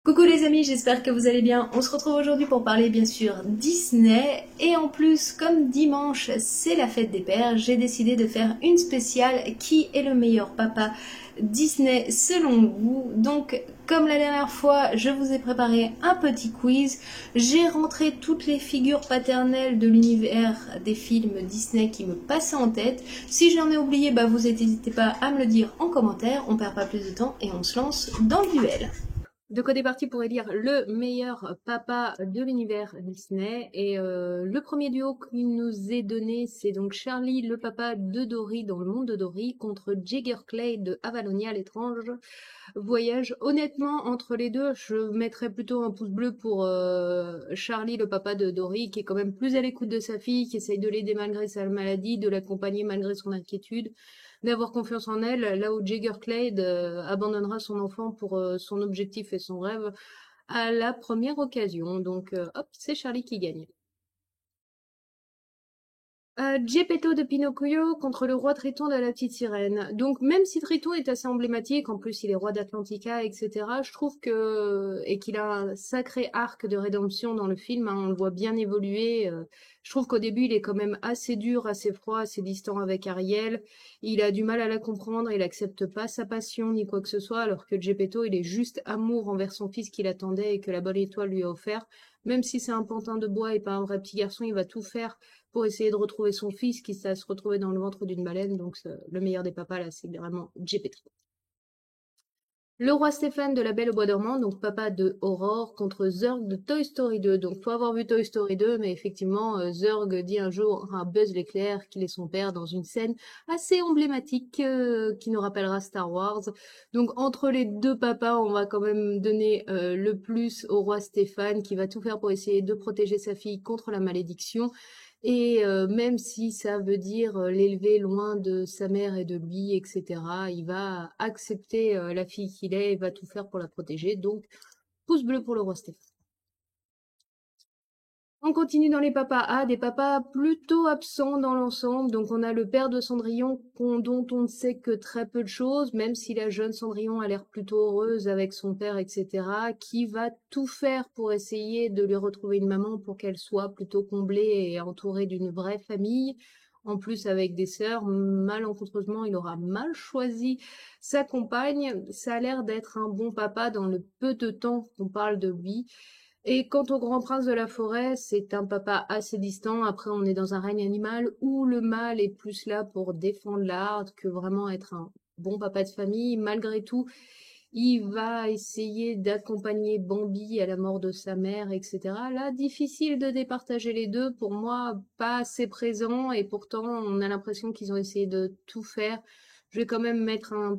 Coucou les amis, j'espère que vous allez bien. On se retrouve aujourd'hui pour parler bien sûr Disney. Et en plus, comme dimanche c'est la fête des pères, j'ai décidé de faire une spéciale qui est le meilleur papa Disney selon vous. Donc comme la dernière fois, je vous ai préparé un petit quiz. J'ai rentré toutes les figures paternelles de l'univers des films Disney qui me passaient en tête. Si j'en ai oublié, vous n'hésitez pas à me le dire en commentaire. On perd pas plus de temps et on se lance dans le duel. De côté parti pour élire le meilleur papa de l'univers Disney. Et le premier duo qui nous est donné, c'est donc Charlie, le papa de Dory dans le monde de Dory, contre Jagger Clay de Avalonia, l'étrange voyage. Honnêtement, entre les deux, je mettrais plutôt un pouce bleu pour Charlie, le papa de Dory, qui est quand même plus à l'écoute de sa fille, qui essaye de l'aider malgré sa maladie, de l'accompagner malgré son inquiétude, d'avoir confiance en elle, là où Jagger Clade abandonnera son enfant pour son objectif et son rêve à la première occasion. Donc hop, c'est Charlie qui gagne. Geppetto de Pinocchio contre le roi Triton de la petite sirène. Donc même si Triton est assez emblématique, en plus il est roi d'Atlantica, etc., je trouve que et qu'il a un sacré arc de rédemption dans le film, hein, on le voit bien évoluer. Je trouve qu'au début il est quand même assez dur, assez froid, assez distant avec Ariel. Il a du mal à la comprendre, il accepte pas sa passion ni quoi que ce soit, alors que Geppetto il est juste amour envers son fils qu'il attendait et que la bonne étoile lui a offert. Même si c'est un pantin de bois et pas un vrai petit garçon, il va tout faire pour essayer de retrouver son fils qui s'est se retrouver dans le ventre d'une baleine. Donc le meilleur des papas là, c'est vraiment Geppetto. Le roi Stéphane de La Belle au Bois dormant, donc papa de Aurore, contre Zurg de Toy Story 2. Donc faut avoir vu Toy Story 2, mais effectivement, Zurg dit un jour à Buzz l'éclair qu'il est son père dans une scène assez emblématique qui nous rappellera Star Wars. Donc entre les deux papas, on va quand même donner le plus au roi Stéphane qui va tout faire pour essayer de protéger sa fille contre la malédiction. Et même si ça veut dire l'élever loin de sa mère et de lui, etc., il va accepter la fille qu'il est et va tout faire pour la protéger. Donc, pouce bleu pour le roi Stéphane. On continue dans les papas A, des papas plutôt absents dans l'ensemble. Donc on a le père de Cendrillon dont on ne sait que très peu de choses, même si la jeune Cendrillon a l'air plutôt heureuse avec son père, etc., qui va tout faire pour essayer de lui retrouver une maman pour qu'elle soit plutôt comblée et entourée d'une vraie famille. En plus avec des sœurs, malencontreusement, il aura mal choisi sa compagne. Ça a l'air d'être un bon papa dans le peu de temps qu'on parle de lui. Et quant au grand prince de la forêt, c'est un papa assez distant. Après, on est dans un règne animal où le mâle est plus là pour défendre l'art que vraiment être un bon papa de famille. Malgré tout, il va essayer d'accompagner Bambi à la mort de sa mère, etc. Là, difficile de départager les deux. Pour moi, pas assez présent et pourtant, on a l'impression qu'ils ont essayé de tout faire. Je vais quand même mettre un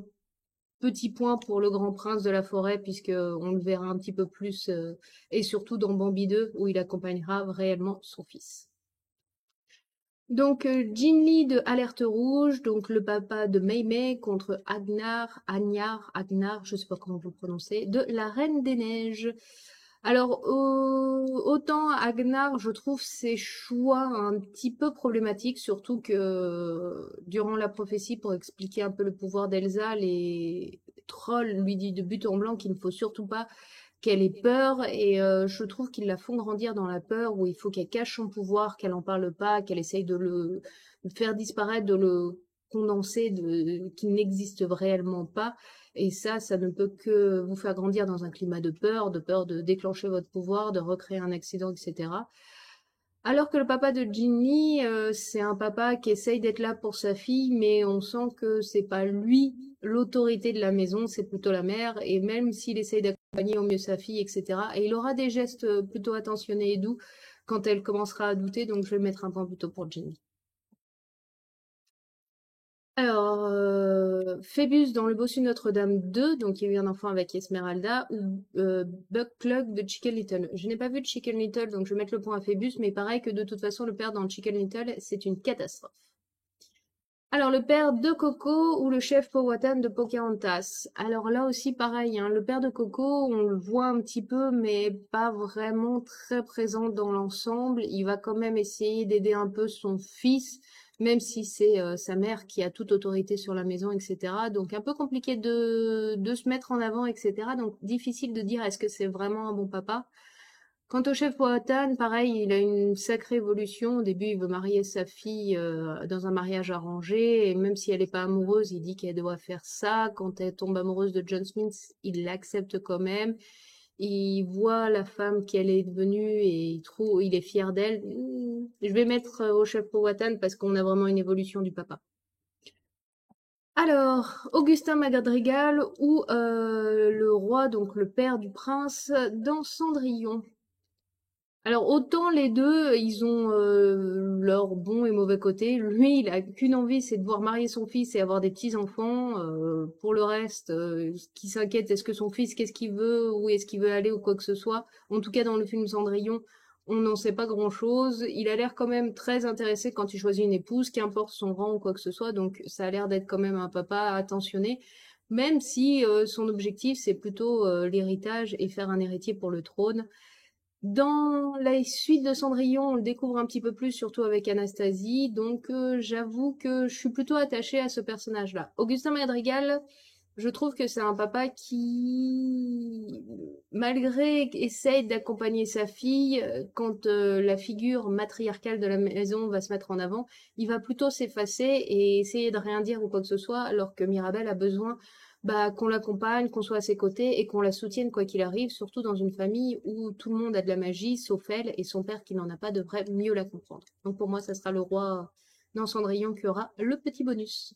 petit point pour le grand prince de la forêt, puisque on le verra un petit peu plus, et surtout dans Bambi 2, où il accompagnera réellement son fils. Donc, Gimli de Alerte Rouge, donc le papa de Mei contre Agnar, je sais pas comment vous le prononcez, de la Reine des Neiges. Alors, autant Agnar, je trouve ses choix un petit peu problématiques, surtout que durant la prophétie, pour expliquer un peu le pouvoir d'Elsa, les trolls lui disent de but en blanc qu'il ne faut surtout pas qu'elle ait peur, et je trouve qu'ils la font grandir dans la peur, où il faut qu'elle cache son pouvoir, qu'elle en parle pas, qu'elle essaye de le faire disparaître, de le condenser, qu'il n'existe réellement pas. Et ça ne peut que vous faire grandir dans un climat de peur de déclencher votre pouvoir, de recréer un accident, etc. Alors que le papa de Ginny, c'est un papa qui essaye d'être là pour sa fille, mais on sent que c'est pas lui l'autorité de la maison, c'est plutôt la mère, et même s'il essaye d'accompagner au mieux sa fille, etc., et il aura des gestes plutôt attentionnés et doux quand elle commencera à douter, donc je vais mettre un point plutôt pour Ginny. Alors, Phébus dans Le Bossu Notre-Dame 2, donc il y a eu un enfant avec Esmeralda, ou Buck Plug de Chicken Little. Je n'ai pas vu de Chicken Little, donc je vais mettre le point à Phébus, mais pareil que de toute façon, le père dans Chicken Little, c'est une catastrophe. Alors, le père de Coco ou le chef Powhatan de Pocahontas. Alors là aussi, pareil, hein, le père de Coco, on le voit un petit peu, mais pas vraiment très présent dans l'ensemble. Il va quand même essayer d'aider un peu son fils, même si c'est sa mère qui a toute autorité sur la maison, etc. Donc un peu compliqué de se mettre en avant, etc. Donc difficile de dire est-ce que c'est vraiment un bon papa. Quant au chef Powhatan, pareil, il a une sacrée évolution. Au début, il veut marier sa fille dans un mariage arrangé, et même si elle n'est pas amoureuse, il dit qu'elle doit faire ça. Quand elle tombe amoureuse de John Smith, il l'accepte quand même. Il voit la femme qu'elle est devenue et il est fier d'elle. Je vais mettre au chef Powhatan parce qu'on a vraiment une évolution du papa. Alors, Augustin Madrigal ou le roi, donc le père du prince, dans Cendrillon. Alors autant les deux, ils ont leurs bons et mauvais côtés. Lui, il a qu'une envie, c'est de voir marier son fils et avoir des petits-enfants. Pour le reste, ce qui s'inquiète, est-ce que son fils, qu'est-ce qu'il veut, où est-ce qu'il veut aller ou quoi que ce soit. En tout cas, dans le film Cendrillon, on n'en sait pas grand-chose. Il a l'air quand même très intéressé quand il choisit une épouse, qu'importe son rang ou quoi que ce soit. Donc ça a l'air d'être quand même un papa attentionné. Même si son objectif, c'est plutôt l'héritage et faire un héritier pour le trône. Dans la suite de Cendrillon, on le découvre un petit peu plus, surtout avec Anastasie, donc j'avoue que je suis plutôt attachée à ce personnage-là. Augustin Madrigal, je trouve que c'est un papa qui, malgré essaye d'accompagner sa fille, quand la figure matriarcale de la maison va se mettre en avant, il va plutôt s'effacer et essayer de rien dire ou quoi que ce soit, alors que Mirabel a besoin qu'on l'accompagne, qu'on soit à ses côtés et qu'on la soutienne quoi qu'il arrive, surtout dans une famille où tout le monde a de la magie, sauf elle, et son père qui n'en a pas devrait mieux la comprendre. Donc pour moi, ça sera le roi dans Cendrillon qui aura le petit bonus.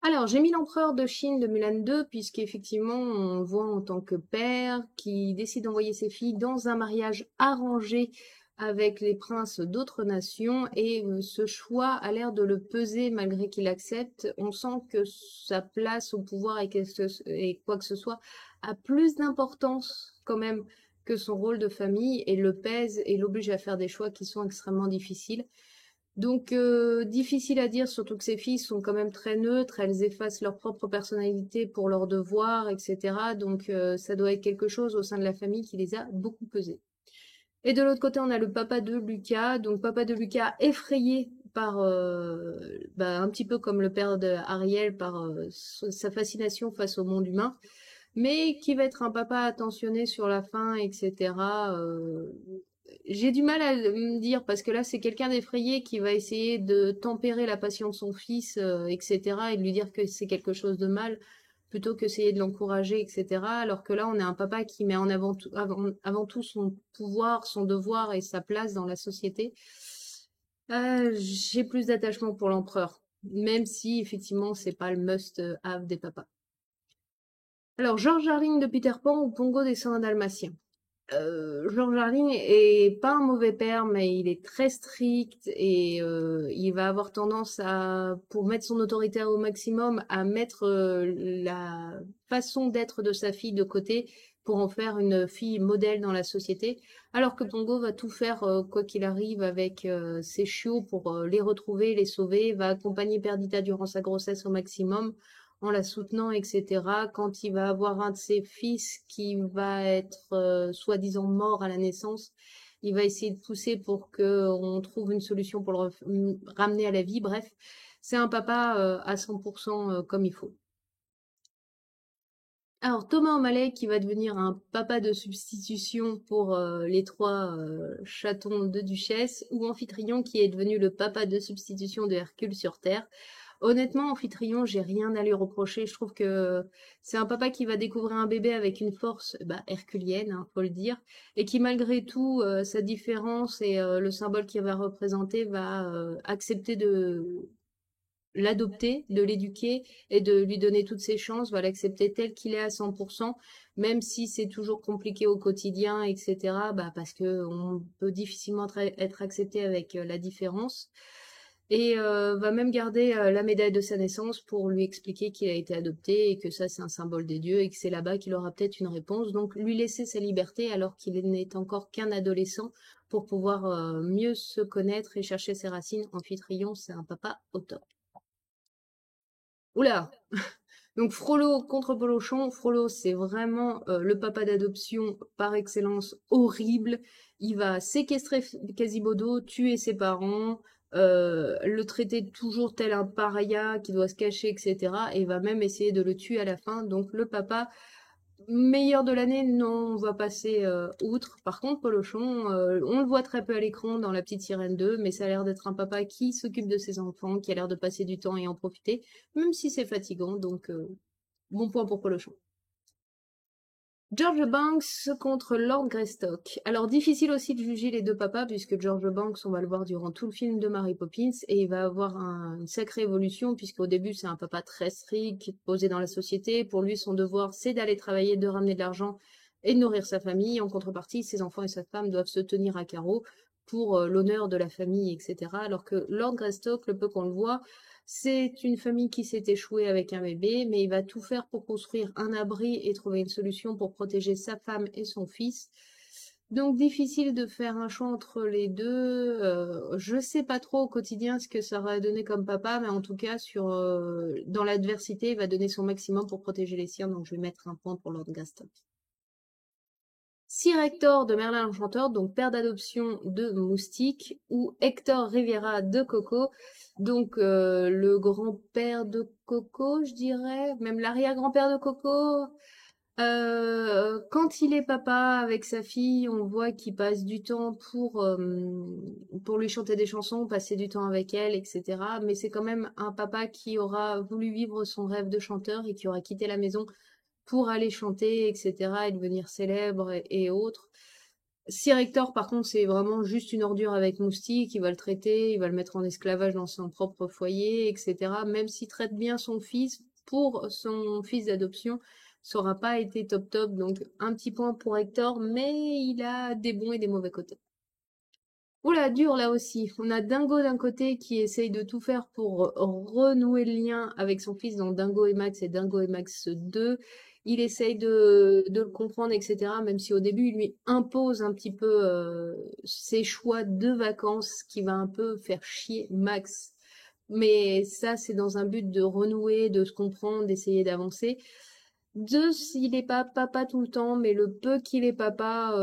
Alors, j'ai mis l'empereur de Chine de Mulan 2, puisqu'effectivement, on voit en tant que père qui décide d'envoyer ses filles dans un mariage arrangé avec les princes d'autres nations, et ce choix a l'air de le peser malgré qu'il accepte. On sent que sa place au pouvoir et quoi que ce soit a plus d'importance quand même que son rôle de famille, et le pèse et l'oblige à faire des choix qui sont extrêmement difficiles. Donc, difficile à dire, surtout que ces filles sont quand même très neutres, elles effacent leur propre personnalité pour leurs devoirs, etc. Donc, ça doit être quelque chose au sein de la famille qui les a beaucoup pesées. Et de l'autre côté, on a le papa de Lucas. Donc, papa de Lucas effrayé par, un petit peu comme le père de Ariel, par sa fascination face au monde humain, mais qui va être un papa attentionné sur la fin, etc. J'ai du mal à me dire parce que là c'est quelqu'un d'effrayé qui va essayer de tempérer la passion de son fils, etc. et de lui dire que c'est quelque chose de mal plutôt que essayer de l'encourager, etc. Alors que là on a un papa qui met en avant tout son pouvoir, son devoir et sa place dans la société. J'ai plus d'attachement pour l'empereur, même si effectivement c'est pas le must-have des papas. Alors George Darling de Peter Pan ou Pongo des 101 Dalmatiens. George Carlin est pas un mauvais père, mais il est très strict et il va avoir tendance à, pour mettre son autorité au maximum, à mettre la façon d'être de sa fille de côté pour en faire une fille modèle dans la société, alors que Pongo va tout faire quoi qu'il arrive avec ses chiots pour les retrouver, les sauver, va accompagner Perdita durant sa grossesse au maximum en la soutenant, etc. Quand il va avoir un de ses fils qui va être soi-disant mort à la naissance, il va essayer de pousser pour qu'on trouve une solution pour le ramener à la vie. Bref, c'est un papa à 100% comme il faut. Alors Thomas O'Malley qui va devenir un papa de substitution pour les trois chatons de Duchesse, ou Amphitryon qui est devenu le papa de substitution de Hercule sur Terre. Honnêtement, Amphitryon, j'ai rien à lui reprocher. Je trouve que c'est un papa qui va découvrir un bébé avec une force herculienne, hein, faut le dire, et qui malgré tout, sa différence et le symbole qu'il va représenter, va accepter de l'adopter, de l'éduquer et de lui donner toutes ses chances, va l'accepter tel qu'il est à 100%, même si c'est toujours compliqué au quotidien, etc. Parce que on peut difficilement être accepté avec la différence. Et va même garder la médaille de sa naissance pour lui expliquer qu'il a été adopté et que ça c'est un symbole des dieux et que c'est là-bas qu'il aura peut-être une réponse. Donc lui laisser sa liberté alors qu'il n'est encore qu'un adolescent pour pouvoir mieux se connaître et chercher ses racines. Amphitryon, c'est un papa au top. Oula! Donc Frollo contre Polochon. Frollo, c'est vraiment le papa d'adoption par excellence, horrible. Il va séquestrer Quasimodo, tuer ses parents, le traiter toujours tel un paria qui doit se cacher, etc. Et va même essayer de le tuer à la fin. Donc le papa meilleur de l'année, non, on va passer outre. Par contre, Polochon, on le voit très peu à l'écran dans La Petite Sirène 2, mais ça a l'air d'être un papa qui s'occupe de ses enfants, qui a l'air de passer du temps et en profiter, même si c'est fatigant, donc bon point pour Polochon. George Banks contre Lord Greystock. Alors difficile aussi de juger les deux papas puisque George Banks, on va le voir durant tout le film de Mary Poppins et il va avoir une sacrée évolution puisqu'au début c'est un papa très strict, posé dans la société. Pour lui son devoir c'est d'aller travailler, de ramener de l'argent et de nourrir sa famille. En contrepartie ses enfants et sa femme doivent se tenir à carreau pour l'honneur de la famille, etc. Alors que Lord Greystock, le peu qu'on le voit, c'est une famille qui s'est échouée avec un bébé, mais il va tout faire pour construire un abri et trouver une solution pour protéger sa femme et son fils. Donc difficile de faire un choix entre les deux. Je sais pas trop au quotidien ce que ça va donner comme papa, mais en tout cas dans l'adversité, il va donner son maximum pour protéger les siens. Donc je vais mettre un point pour Lord Gaston. Sir Hector de Merlin l'Enchanteur, donc père d'adoption de Moustique, ou Hector Riviera de Coco, donc le grand-père de Coco, je dirais, même l'arrière-grand-père de Coco. Quand il est papa avec sa fille, on voit qu'il passe du temps pour lui chanter des chansons, passer du temps avec elle, etc. Mais c'est quand même un papa qui aura voulu vivre son rêve de chanteur et qui aura quitté la maison pour aller chanter, etc., et devenir célèbre et autres. Sir Hector, par contre, c'est vraiment juste une ordure avec Moustique, il va le traiter, il va le mettre en esclavage dans son propre foyer, etc. Même s'il traite bien son fils, pour son fils d'adoption, ça aura pas été top top, donc un petit point pour Hector, mais il a des bons et des mauvais côtés. Oula, dur là aussi. On a Dingo d'un côté qui essaye de tout faire pour renouer le lien avec son fils dans Dingo et Max et Dingo et Max 2. Il essaye de le comprendre, etc. Même si au début, il lui impose un petit peu ses choix de vacances qui va un peu faire chier Max. Mais ça, c'est dans un but de renouer, de se comprendre, d'essayer d'avancer. Deux, s'il est pas papa tout le temps, mais le peu qu'il est papa,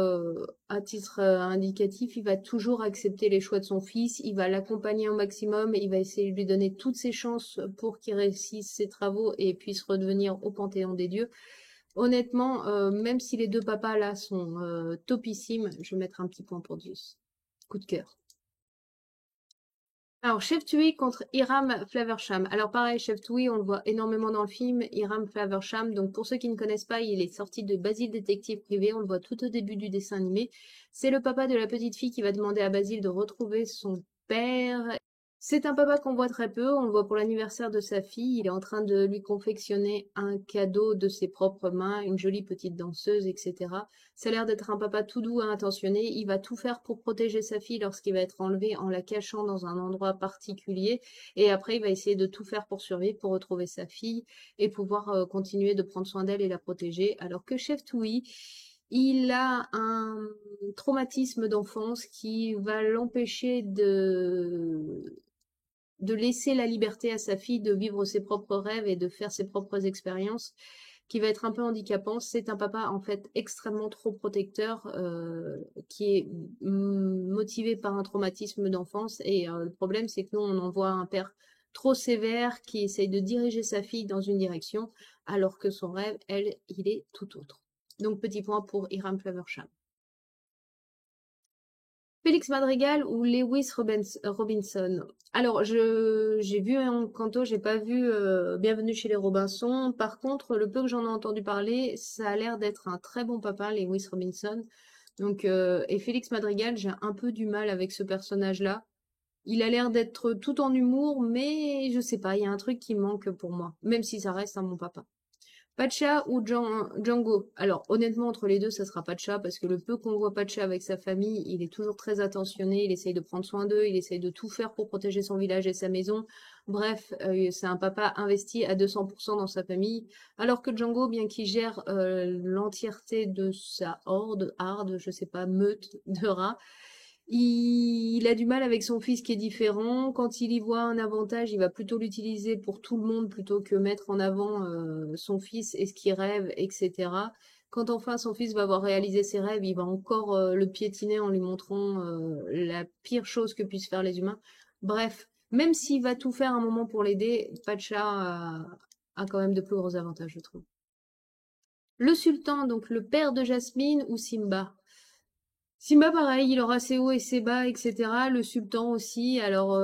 à titre indicatif, il va toujours accepter les choix de son fils, il va l'accompagner au maximum, il va essayer de lui donner toutes ses chances pour qu'il réussisse ses travaux et puisse redevenir au panthéon des dieux. Honnêtement, même si les deux papas là sont topissimes, je vais mettre un petit point pour Zeus. Coup de cœur. Alors, Chef Tui contre Hiram Flaversham. Alors pareil, Chef Tui, on le voit énormément dans le film, Hiram Flaversham. Donc pour ceux qui ne connaissent pas, il est sorti de Basile Détective Privé, on le voit tout au début du dessin animé. C'est le papa de la petite fille qui va demander à Basile de retrouver son père. C'est un papa qu'on voit très peu, on le voit pour l'anniversaire de sa fille, il est en train de lui confectionner un cadeau de ses propres mains, une jolie petite danseuse, etc. Ça a l'air d'être un papa tout doux et intentionné, il va tout faire pour protéger sa fille lorsqu'il va être enlevé en la cachant dans un endroit particulier, et après il va essayer de tout faire pour survivre, pour retrouver sa fille, et pouvoir continuer de prendre soin d'elle et la protéger, alors que Chef Toui, il a un traumatisme d'enfance qui va l'empêcher de laisser la liberté à sa fille de vivre ses propres rêves et de faire ses propres expériences, qui va être un peu handicapant. C'est un papa en fait extrêmement trop protecteur, qui est motivé par un traumatisme d'enfance. Et le problème, c'est que nous, on en voit un père trop sévère qui essaye de diriger sa fille dans une direction, alors que son rêve, elle, il est tout autre. Donc petit point pour Hiram Flaversham. Félix Madrigal ou Lewis Robinson. Alors, j'ai vu Encanto, j'ai pas vu Bienvenue chez les Robinson. Par contre, le peu que j'en ai entendu parler, ça a l'air d'être un très bon papa, Lewis Robinson. Donc, et Félix Madrigal, j'ai un peu du mal avec ce personnage-là. Il a l'air d'être tout en humour, mais je sais pas, il y a un truc qui manque pour moi, même si ça reste un bon papa. Pacha ou Django? Alors, honnêtement, entre les deux, ça sera Pacha, parce que le peu qu'on voit Pacha avec sa famille, il est toujours très attentionné, il essaye de prendre soin d'eux, il essaye de tout faire pour protéger son village et sa maison. Bref, c'est un papa investi à 200% dans sa famille, alors que Django, bien qu'il gère l'entièreté de sa harde, je sais pas, meute de rats, il a du mal avec son fils qui est différent. Quand il y voit un avantage, il va plutôt l'utiliser pour tout le monde plutôt que mettre en avant son fils et ce qu'il rêve, etc. Quand enfin son fils va avoir réalisé ses rêves, il va encore le piétiner en lui montrant la pire chose que puissent faire les humains. Bref, même s'il va tout faire un moment pour l'aider, Pacha a quand même de plus gros avantages, je trouve. Le sultan, donc le père de Jasmine, ou Simba? Simba, pareil, il aura ses hauts et ses bas, etc. Le sultan aussi. Alors,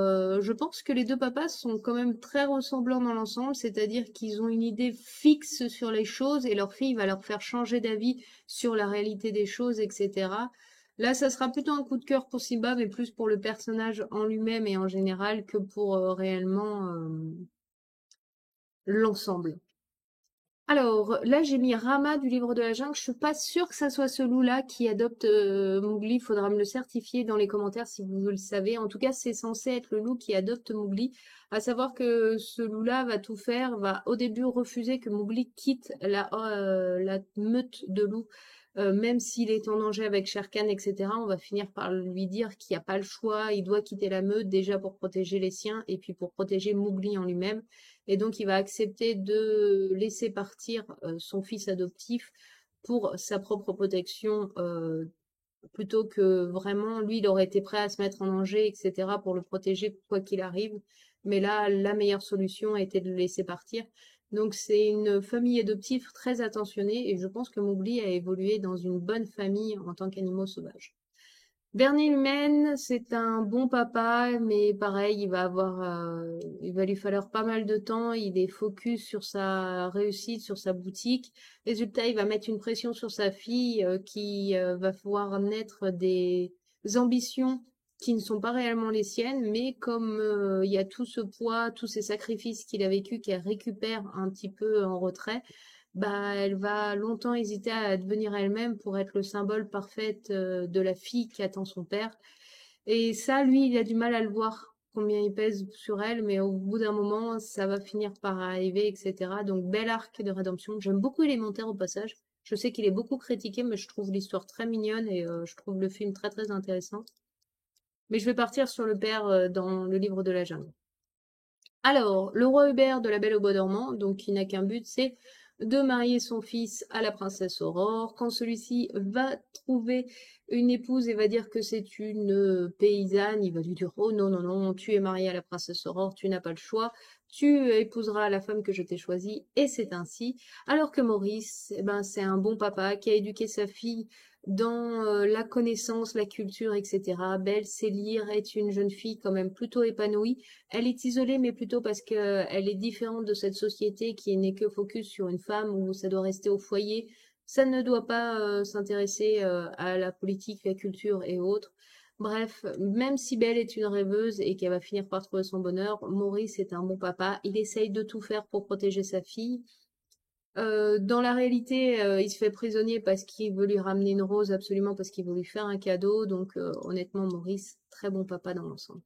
je pense que les deux papas sont quand même très ressemblants dans l'ensemble, c'est-à-dire qu'ils ont une idée fixe sur les choses et leur fille va leur faire changer d'avis sur la réalité des choses, etc. Là, ça sera plutôt un coup de cœur pour Simba, mais plus pour le personnage en lui-même et en général que pour réellement l'ensemble. Alors, là, j'ai mis Rama du livre de la jungle. Je suis pas sûre que ça soit ce loup-là qui adopte Mowgli. Il faudra me le certifier dans les commentaires si vous le savez. En tout cas, c'est censé être le loup qui adopte Mowgli. À savoir que ce loup-là va tout faire, va au début refuser que Mowgli quitte la meute de loups. Même s'il est en danger avec Shere Khan, etc., on va finir par lui dire qu'il n'y a pas le choix, il doit quitter la meute déjà pour protéger les siens et puis pour protéger Mowgli en lui-même. Et donc, il va accepter de laisser partir son fils adoptif pour sa propre protection, plutôt que vraiment, lui, il aurait été prêt à se mettre en danger, etc., pour le protéger quoi qu'il arrive. Mais là, la meilleure solution a été de le laisser partir. Donc, c'est une famille adoptive très attentionnée et je pense que Mowgli a évolué dans une bonne famille en tant qu'animal sauvage. Bernie Humaine, c'est un bon papa, mais pareil, il va lui falloir pas mal de temps. Il est focus sur sa réussite, sur sa boutique. Résultat, il va mettre une pression sur sa fille qui va voir naître des ambitions qui ne sont pas réellement les siennes, mais comme il y a tout ce poids, tous ces sacrifices qu'il a vécu, qu'elle récupère un petit peu en retrait, bah, elle va longtemps hésiter à devenir elle-même pour être le symbole parfait de la fille qui attend son père. Et ça, lui, il a du mal à le voir, combien il pèse sur elle, mais au bout d'un moment, ça va finir par arriver, etc. Donc, bel arc de rédemption. J'aime beaucoup Élémentaire au passage. Je sais qu'il est beaucoup critiqué, mais je trouve l'histoire très mignonne et je trouve le film très très intéressant. Mais je vais partir sur le père dans le livre de la jungle. Alors, le roi Hubert de La Belle au Bois dormant, donc qui n'a qu'un but, c'est de marier son fils à la princesse Aurore. Quand celui-ci va trouver une épouse et va dire que c'est une paysanne, il va lui dire: oh non, non, non, tu es marié à la princesse Aurore, tu n'as pas le choix, tu épouseras la femme que je t'ai choisie, et c'est ainsi. Alors que Maurice, eh ben, c'est un bon papa qui a éduqué sa fille dans la connaissance, la culture, etc. Belle Célire est une jeune fille quand même plutôt épanouie. Elle est isolée, mais plutôt parce qu'elle est différente de cette société qui n'est que focus sur une femme où ça doit rester au foyer. Ça ne doit pas s'intéresser à la politique, la culture et autres. Bref, même si Belle est une rêveuse et qu'elle va finir par trouver son bonheur, Maurice est un bon papa. Il essaye de tout faire pour protéger sa fille. Dans la réalité, il se fait prisonnier parce qu'il veut lui ramener une rose absolument parce qu'il veut lui faire un cadeau. Donc, honnêtement, Maurice, très bon papa dans l'ensemble.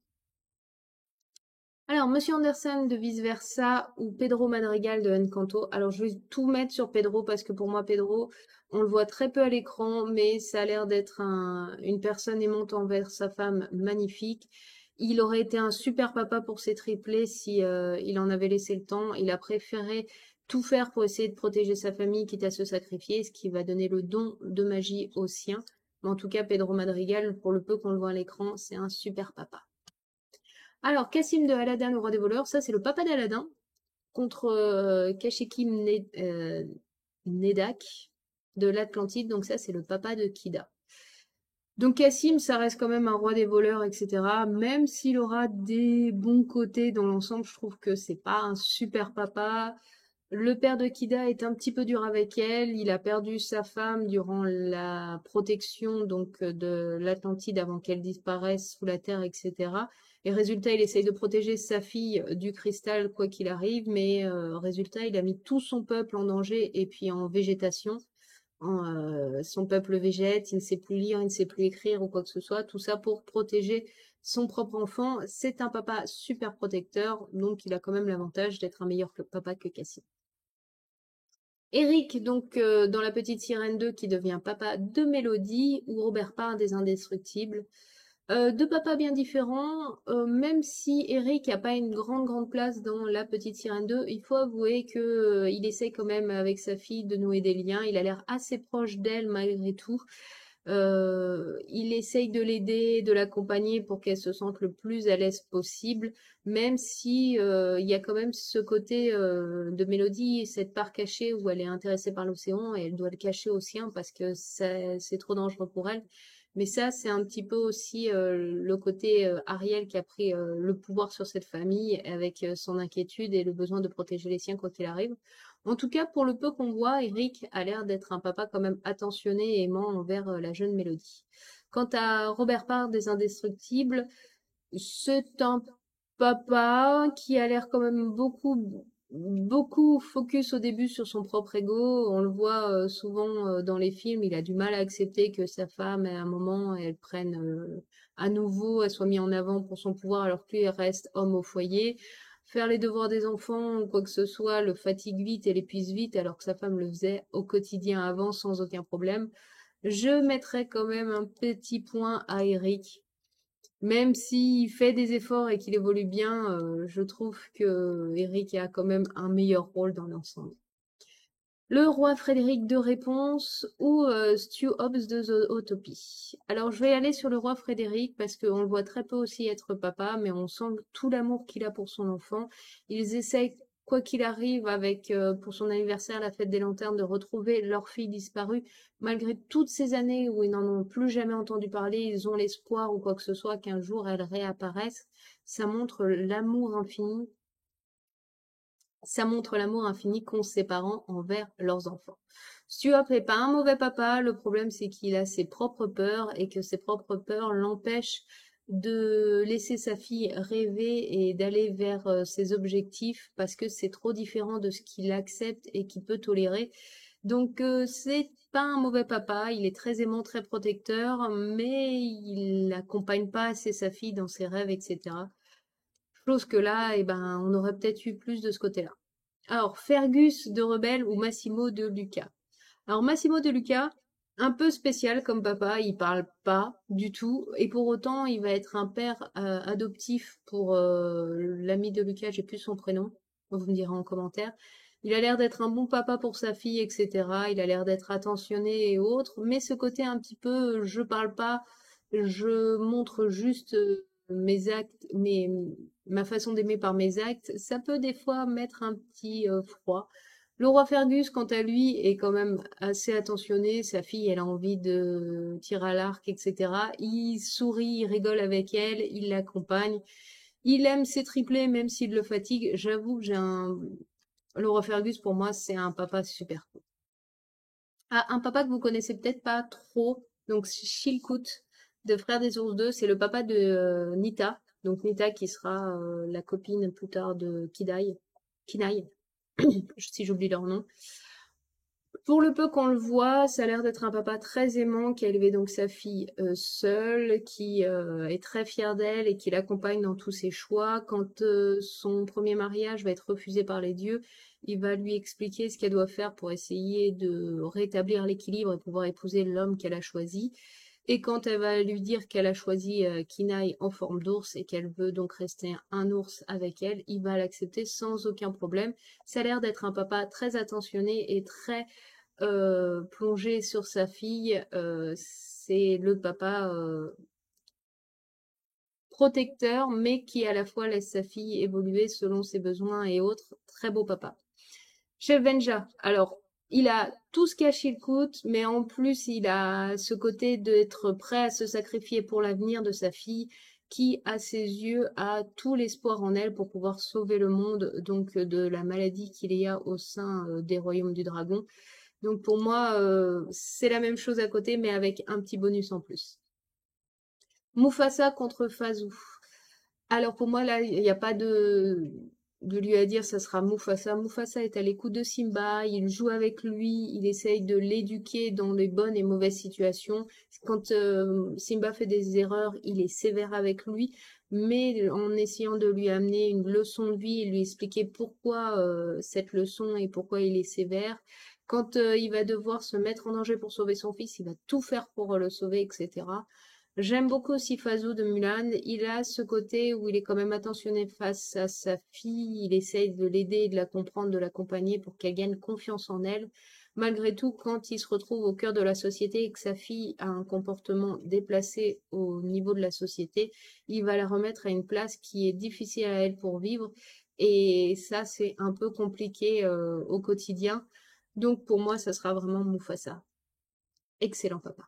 Alors, Monsieur Anderson de Vice Versa ou Pedro Madrigal de Encanto. Alors, je vais tout mettre sur Pedro parce que pour moi, Pedro, on le voit très peu à l'écran, mais ça a l'air d'être une personne aimante envers sa femme magnifique. Il aurait été un super papa pour ses triplés si il en avait laissé le temps. Il a préféré tout faire pour essayer de protéger sa famille, quitte à se sacrifier, ce qui va donner le don de magie aux siens. Mais en tout cas, Pedro Madrigal, pour le peu qu'on le voit à l'écran, c'est un super papa. Alors, Cassim de Aladdin, le roi des voleurs, ça c'est le papa d'Aladin, contre Kashekim Nedak de l'Atlantide, donc ça c'est le papa de Kida. Donc Cassim, ça reste quand même un roi des voleurs, etc. Même s'il aura des bons côtés dans l'ensemble, je trouve que c'est pas un super papa. Le père de Kida est un petit peu dur avec elle. Il a perdu sa femme durant la protection donc de l'Atlantide avant qu'elle disparaisse sous la terre, etc. Et résultat, il essaye de protéger sa fille du cristal quoi qu'il arrive, mais résultat, il a mis tout son peuple en danger et puis en végétation. Son peuple végète, il ne sait plus lire, il ne sait plus écrire ou quoi que ce soit. Tout ça pour protéger son propre enfant. C'est un papa super protecteur, donc il a quand même l'avantage d'être un meilleur papa que Cassie. Eric, donc dans La Petite Sirène 2, qui devient papa de Mélodie, ou Robert Parr des Indestructibles. Deux papas bien différents, même si Eric n'a pas une grande place dans La Petite Sirène 2, il faut avouer que il essaie quand même avec sa fille de nouer des liens. Il a l'air assez proche d'elle malgré tout. Il essaye de l'aider, de l'accompagner pour qu'elle se sente le plus à l'aise possible, même si il y a quand même ce côté de Mélodie, cette part cachée où elle est intéressée par l'océan et elle doit le cacher au sien parce que c'est trop dangereux pour elle. Mais ça, c'est un petit peu aussi le côté Ariel qui a pris le pouvoir sur cette famille avec son inquiétude et le besoin de protéger les siens quoi qu'il arrive. En tout cas, pour le peu qu'on voit, Eric a l'air d'être un papa quand même attentionné et aimant envers la jeune Mélodie. Quant à Robert Parr des Indestructibles, c'est un papa qui a l'air quand même beaucoup focus au début sur son propre ego. On le voit souvent dans les films, il a du mal à accepter que sa femme, à un moment, elle prenne à nouveau, elle soit mise en avant pour son pouvoir alors que lui reste homme au foyer. Faire les devoirs des enfants ou quoi que ce soit le fatigue vite et l'épuise vite alors que sa femme le faisait au quotidien avant sans aucun problème. Je mettrais quand même un petit point à Eric. Même s'il fait des efforts et qu'il évolue bien, je trouve que Eric a quand même un meilleur rôle dans l'ensemble. Le roi Frédéric de réponse ou Stu Hobbs de Zootopie. Alors je vais aller sur le roi Frédéric parce qu'on le voit très peu aussi être papa, mais on sent tout l'amour qu'il a pour son enfant. Ils essayent, quoi qu'il arrive, avec pour son anniversaire, la fête des lanternes, de retrouver leur fille disparue. Malgré toutes ces années où ils n'en ont plus jamais entendu parler, ils ont l'espoir ou quoi que ce soit qu'un jour elle réapparaisse. Ça montre l'amour infini qu'ont ses parents envers leurs enfants. Stuart n'est pas un mauvais papa, le problème c'est qu'il a ses propres peurs et que ses propres peurs l'empêchent de laisser sa fille rêver et d'aller vers ses objectifs parce que c'est trop différent de ce qu'il accepte et qu'il peut tolérer. Donc c'est pas un mauvais papa, il est très aimant, très protecteur, mais il n'accompagne pas assez sa fille dans ses rêves, etc. Chose que là, eh ben, on aurait peut-être eu plus de ce côté-là. Alors, Fergus de Rebelle ou Massimo de Luca. Alors, Massimo de Luca, un peu spécial comme papa, il parle pas du tout, et pour autant, il va être un père adoptif pour l'ami de Luca, j'ai plus son prénom, vous me direz en commentaire. Il a l'air d'être un bon papa pour sa fille, etc. Il a l'air d'être attentionné et autres, mais ce côté un petit peu, je parle pas, je montre juste mes actes, ma façon d'aimer par mes actes, ça peut des fois mettre un petit froid. Le roi Fergus, quant à lui, est quand même assez attentionné. Sa fille, elle a envie de tirer à l'arc, etc. Il sourit, il rigole avec elle, il l'accompagne. Il aime ses triplés, même s'il le fatigue. J'avoue que le roi Fergus, pour moi, c'est un papa super cool. Ah, un papa que vous connaissez peut-être pas trop, donc Chilkoot de Frères des Ours 2, c'est le papa de Nita. Donc Nita qui sera la copine plus tard de Kinaï, si j'oublie leur nom. Pour le peu qu'on le voit, ça a l'air d'être un papa très aimant qui a élevé donc sa fille seule, qui est très fier d'elle et qui l'accompagne dans tous ses choix. Quand son premier mariage va être refusé par les dieux, il va lui expliquer ce qu'elle doit faire pour essayer de rétablir l'équilibre et pouvoir épouser l'homme qu'elle a choisi. Et quand elle va lui dire qu'elle a choisi Kinaï en forme d'ours et qu'elle veut donc rester un ours avec elle, il va l'accepter sans aucun problème. Ça a l'air d'être un papa très attentionné et très plongé sur sa fille. C'est le papa protecteur, mais qui à la fois laisse sa fille évoluer selon ses besoins et autres. Très beau papa. Chef Benja, alors, il a tout ce qu'Achille coûte, mais en plus, il a ce côté d'être prêt à se sacrifier pour l'avenir de sa fille, qui, à ses yeux, a tout l'espoir en elle pour pouvoir sauver le monde, donc de la maladie qu'il y a au sein des royaumes du dragon. Donc pour moi, c'est la même chose à côté, mais avec un petit bonus en plus. Mufasa contre Fazou. Alors pour moi, là, il n'y a pas de lieu à dire, ça sera Mufasa. Mufasa est à l'écoute de Simba, il joue avec lui, il essaye de l'éduquer dans les bonnes et mauvaises situations. Quand Simba fait des erreurs, il est sévère avec lui, mais en essayant de lui amener une leçon de vie et lui expliquer pourquoi cette leçon et pourquoi il est sévère. Quand il va devoir se mettre en danger pour sauver son fils, il va tout faire pour le sauver, etc. J'aime beaucoup aussi Fazou de Mulan. Il a ce côté où il est quand même attentionné face à sa fille. Il essaye de l'aider, de la comprendre, de l'accompagner pour qu'elle gagne confiance en elle. Malgré tout, quand il se retrouve au cœur de la société et que sa fille a un comportement déplacé au niveau de la société, il va la remettre à une place qui est difficile à elle pour vivre. Et ça, c'est un peu compliqué au quotidien. Donc pour moi, ça sera vraiment Mufasa. Excellent papa.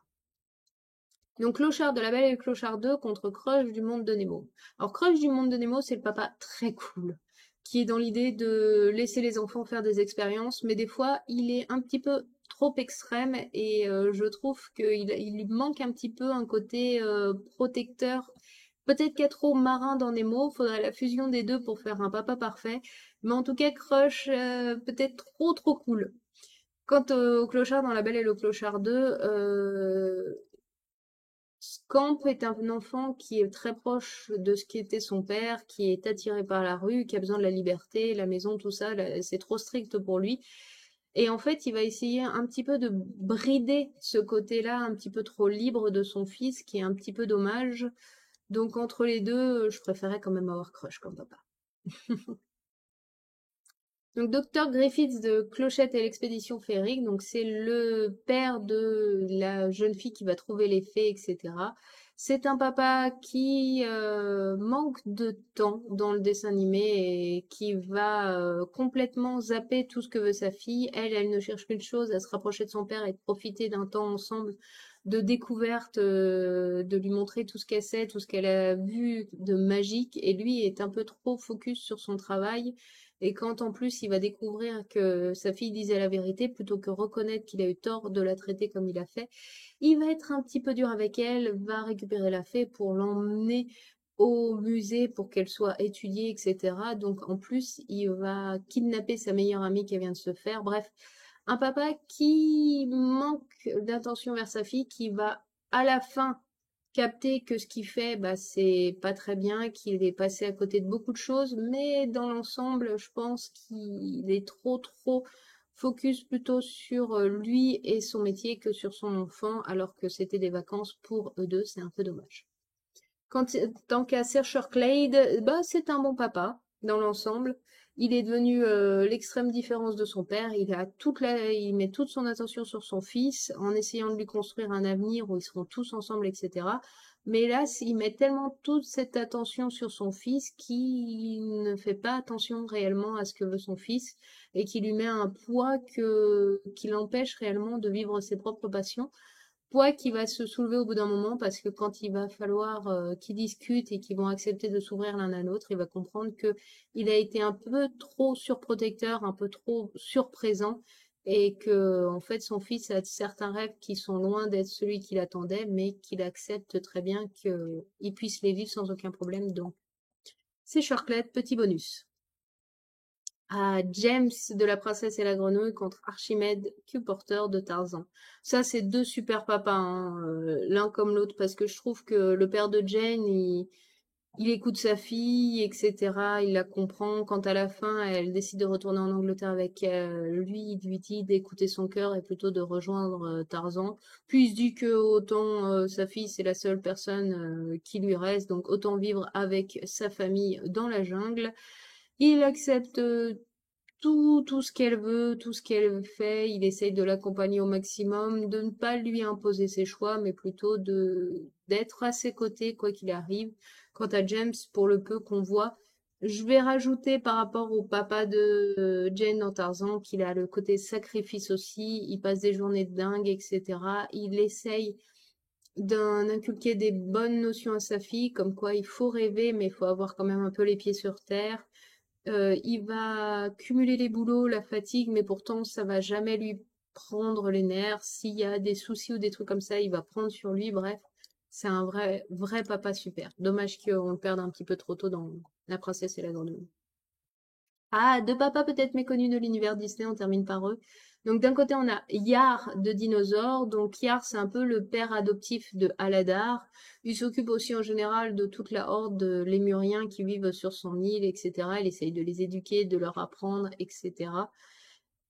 Donc Clochard de La Belle et le Clochard 2 contre Crush du Monde de Nemo. Alors Crush du Monde de Nemo, c'est le papa très cool, qui est dans l'idée de laisser les enfants faire des expériences, mais des fois il est un petit peu trop extrême et je trouve qu'il lui manque un petit peu un côté protecteur. Peut-être qu'il y a trop marin dans Nemo, faudrait la fusion des deux pour faire un papa parfait, mais en tout cas Crush peut-être trop cool. Quant au Clochard dans La Belle et le Clochard 2, Scamp est un enfant qui est très proche de ce qu'était son père, qui est attiré par la rue, qui a besoin de la liberté, la maison, tout ça, c'est trop strict pour lui. Et en fait, il va essayer un petit peu de brider ce côté-là, un petit peu trop libre de son fils, qui est un petit peu dommage. Donc entre les deux, je préférais quand même avoir Crush comme papa. Donc Docteur Griffiths de Clochette et l'expédition féerique, donc c'est le père de la jeune fille qui va trouver les fées, etc. C'est un papa qui manque de temps dans le dessin animé et qui va complètement zapper tout ce que veut sa fille. Elle ne cherche qu'une chose, à se rapprocher de son père et de profiter d'un temps ensemble de découverte, de lui montrer tout ce qu'elle sait, tout ce qu'elle a vu de magique. Et lui est un peu trop focus sur son travail et quand en plus il va découvrir que sa fille disait la vérité, plutôt que reconnaître qu'il a eu tort de la traiter comme il a fait, il va être un petit peu dur avec elle, va récupérer la fée pour l'emmener au musée pour qu'elle soit étudiée, etc. Donc en plus, il va kidnapper sa meilleure amie qui vient de se faire. Bref, un papa qui manque d'intention vers sa fille, qui va à la fin capter que ce qu'il fait, bah, c'est pas très bien, qu'il est passé à côté de beaucoup de choses, mais dans l'ensemble, je pense qu'il est trop focus plutôt sur lui et son métier que sur son enfant, alors que c'était des vacances pour eux deux, c'est un peu dommage. Tant qu'à Saoirse Clade, bah, c'est un bon papa dans l'ensemble. Il est devenu l'extrême différence de son père. Il met toute son attention sur son fils en essayant de lui construire un avenir où ils seront tous ensemble, etc. Mais là, il met tellement toute cette attention sur son fils qu'il ne fait pas attention réellement à ce que veut son fils et qui lui met un poids qui l'empêche réellement de vivre ses propres passions poids qui va se soulever au bout d'un moment parce que quand il va falloir qu'ils discutent et qu'ils vont accepter de s'ouvrir l'un à l'autre, il va comprendre que il a été un peu trop surprotecteur, un peu trop surprésent et que en fait son fils a certains rêves qui sont loin d'être celui qu'il attendait, mais qu'il accepte très bien qu'il puisse les vivre sans aucun problème. Donc c'est Shortcut, petit bonus à James de La Princesse et la Grenouille contre Archimède, Q-Porter de Tarzan. Ça, c'est deux super papas, hein, l'un comme l'autre, parce que je trouve que le père de Jane, il écoute sa fille, etc. Il la comprend. Quand à la fin, elle décide de retourner en Angleterre avec lui, il lui dit d'écouter son cœur et plutôt de rejoindre Tarzan. Puis il se dit que autant sa fille, c'est la seule personne qui lui reste, donc autant vivre avec sa famille dans la jungle. Il accepte tout ce qu'elle veut, tout ce qu'elle fait, il essaye de l'accompagner au maximum, de ne pas lui imposer ses choix, mais plutôt d'être à ses côtés quoi qu'il arrive. Quant à James, pour le peu qu'on voit, je vais rajouter par rapport au papa de Jane dans Tarzan qu'il a le côté sacrifice aussi, il passe des journées de dingue, etc. Il essaye d'inculquer des bonnes notions à sa fille, comme quoi il faut rêver, mais il faut avoir quand même un peu les pieds sur terre. Il va cumuler les boulots, la fatigue, mais pourtant ça va jamais lui prendre les nerfs. S'il y a des soucis ou des trucs comme ça, il va prendre sur lui. Bref, c'est un vrai papa super. Dommage qu'on le perde un petit peu trop tôt dans La Princesse et la Grenouille. Ah, deux papas peut-être méconnus de l'univers Disney, on termine par eux. Donc d'un côté on a Yar de Dinosaure. Donc Yar c'est un peu le père adoptif de Aladar. Il s'occupe aussi en général de toute la horde de lémuriens qui vivent sur son île, etc. Il essaye de les éduquer, de leur apprendre, etc.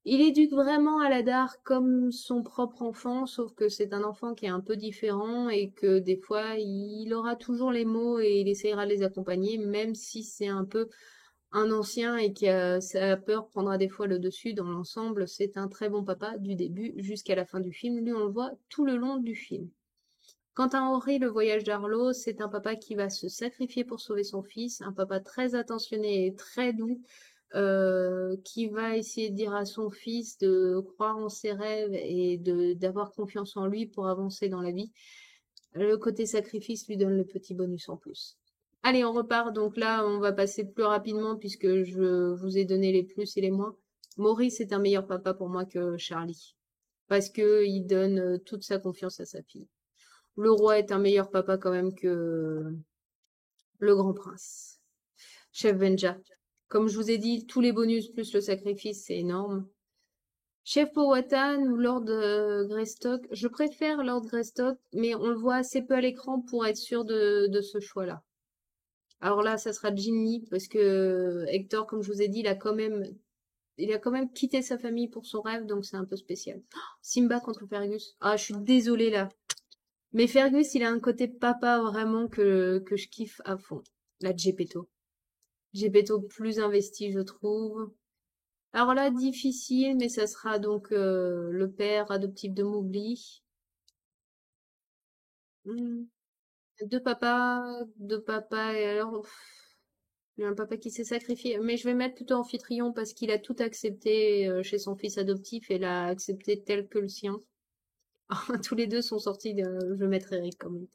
Il éduque vraiment Aladar comme son propre enfant, sauf que c'est un enfant qui est un peu différent et que des fois il aura toujours les mots et il essayera de les accompagner, même si c'est un peu un ancien et qui a sa peur prendra des fois le dessus dans l'ensemble. C'est un très bon papa du début jusqu'à la fin du film. Lui, on le voit tout le long du film. Quant à Henri, le voyage d'Arlo, c'est un papa qui va se sacrifier pour sauver son fils, un papa très attentionné et très doux, qui va essayer de dire à son fils de croire en ses rêves et d'avoir confiance en lui pour avancer dans la vie. Le côté sacrifice lui donne le petit bonus en plus. Allez, on repart. Donc là, on va passer plus rapidement puisque je vous ai donné les plus et les moins. Maurice est un meilleur papa pour moi que Charlie parce que il donne toute sa confiance à sa fille. Le roi est un meilleur papa quand même que le grand prince. Chef Benja. Comme je vous ai dit, tous les bonus plus le sacrifice, c'est énorme. Chef Powhatan ou Lord Greystock, je préfère Lord Greystock, mais on le voit assez peu à l'écran pour être sûr de ce choix-là. Alors là, ça sera Ginny, parce que Hector, comme je vous ai dit, il a quand même quitté sa famille pour son rêve, donc c'est un peu spécial. Oh, Simba contre Fergus. Ah, je suis désolée là. Mais Fergus, il a un côté papa vraiment que je kiffe à fond. La Gepetto. Gepetto plus investi, je trouve. Alors là, difficile, mais ça sera donc le père adoptif de Mowgli. Hmm. Deux papas, et alors, il y a un papa qui s'est sacrifié. Mais je vais mettre plutôt Amphitryon parce qu'il a tout accepté chez son fils adoptif et l'a accepté tel que le sien. Tous les deux sont sortis de... Je vais mettre Eric quand même.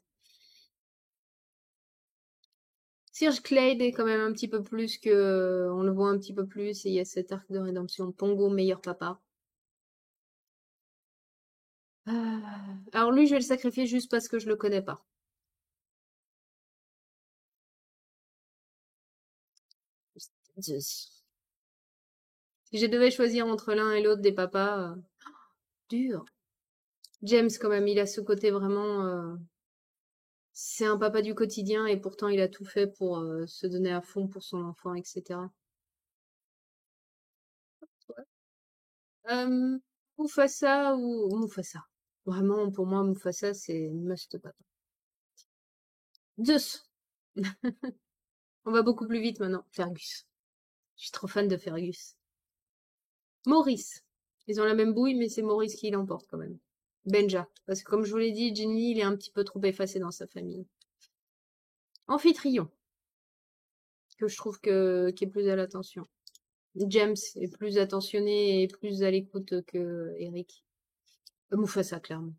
Serge Clade est quand même un petit peu plus que... On le voit un petit peu plus et il y a cet arc de rédemption. Pongo, meilleur papa. Alors lui, je vais le sacrifier juste parce que je le connais pas. Zeus. Si je devais choisir entre l'un et l'autre des papas, dur. James, quand même, il a ce côté vraiment... c'est un papa du quotidien et pourtant il a tout fait pour se donner à fond pour son enfant, etc. Euh, Mufasa ou Mufasa. Vraiment, pour moi, Mufasa, c'est must papa. Zeus. On va beaucoup plus vite maintenant. Fergus. Je suis trop fan de Fergus. Maurice. Ils ont la même bouille, mais c'est Maurice qui l'emporte quand même. Benja. Parce que comme je vous l'ai dit, Ginny, il est un petit peu trop effacé dans sa famille. Amphitryon. Que je trouve qui est plus à l'attention. James est plus attentionné et plus à l'écoute que Eric. Mufasa, clairement.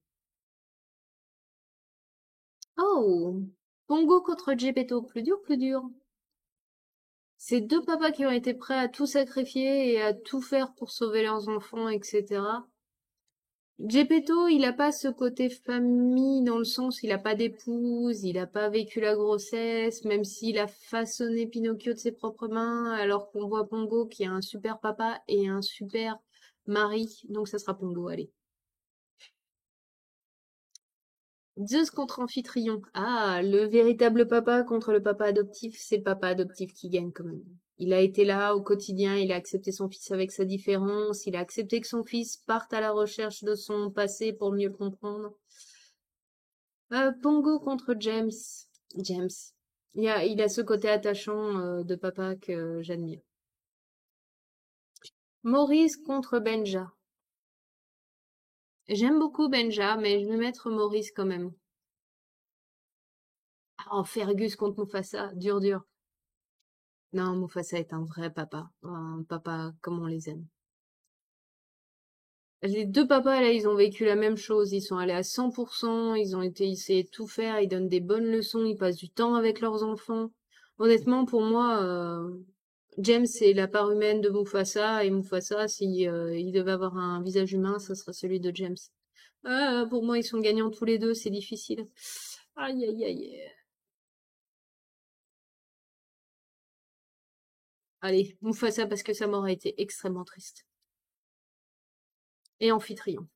Oh! Pongo contre Gepetto. Plus dur, plus dur. C'est deux papas qui ont été prêts à tout sacrifier et à tout faire pour sauver leurs enfants, etc. Gepetto, il a pas ce côté famille dans le sens, il a pas d'épouse, il a pas vécu la grossesse, même s'il a façonné Pinocchio de ses propres mains, alors qu'on voit Pongo qui a un super papa et un super mari, donc ça sera Pongo, allez. Zeus contre Amphitryon. Ah, le véritable papa contre le papa adoptif, c'est le papa adoptif qui gagne quand même. Il a été là au quotidien, il a accepté son fils avec sa différence, il a accepté que son fils parte à la recherche de son passé pour mieux le comprendre. Pongo contre James. James. Il a ce côté attachant de papa que j'admire. Maurice contre Benja. J'aime beaucoup Benja, mais je vais mettre Maurice quand même. Oh, Fergus contre Mufasa, dur dur. Non, Mufasa est un vrai papa. Un papa comme on les aime. Les deux papas, là, ils ont vécu la même chose. Ils sont allés à 100%, ils ont été essayé de tout faire, ils donnent des bonnes leçons, ils passent du temps avec leurs enfants. Honnêtement, pour moi, James est la part humaine de Mufasa, et Mufasa, si il devait avoir un visage humain, ce serait celui de James. Pour moi, ils sont gagnants tous les deux, c'est difficile. Aïe, aïe, aïe. Allez, Mufasa parce que sa mort a été extrêmement triste. Et Amphitryon.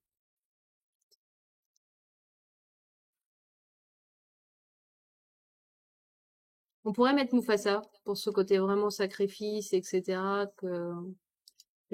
On pourrait mettre Mufasa pour ce côté vraiment sacrifice, etc. que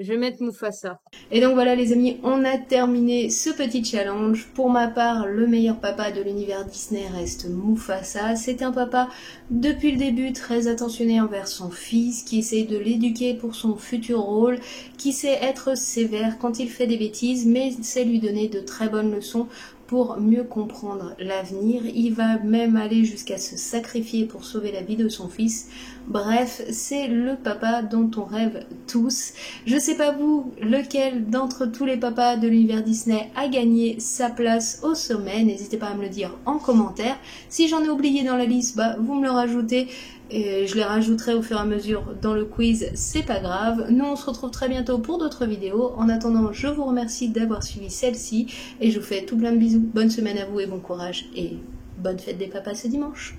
Je vais mettre Mufasa. Et donc voilà les amis, on a terminé ce petit challenge. Pour ma part, le meilleur papa de l'univers Disney reste Mufasa. C'est un papa depuis le début très attentionné envers son fils, qui essaye de l'éduquer pour son futur rôle, qui sait être sévère quand il fait des bêtises, mais sait lui donner de très bonnes leçons pour mieux comprendre l'avenir. Il va même aller jusqu'à se sacrifier pour sauver la vie de son fils. Bref, c'est le papa dont on rêve tous. Je sais pas vous, lequel d'entre tous les papas de l'univers Disney a gagné sa place au sommet. N'hésitez pas à me le dire en commentaire. Si j'en ai oublié dans la liste, vous me le rajoutez. Et je les rajouterai au fur et à mesure dans le quiz, c'est pas grave. Nous on se retrouve très bientôt pour d'autres vidéos. En attendant, je vous remercie d'avoir suivi celle-ci et je vous fais tout plein de bisous. Bonne semaine à vous et bon courage et bonne fête des papas ce dimanche.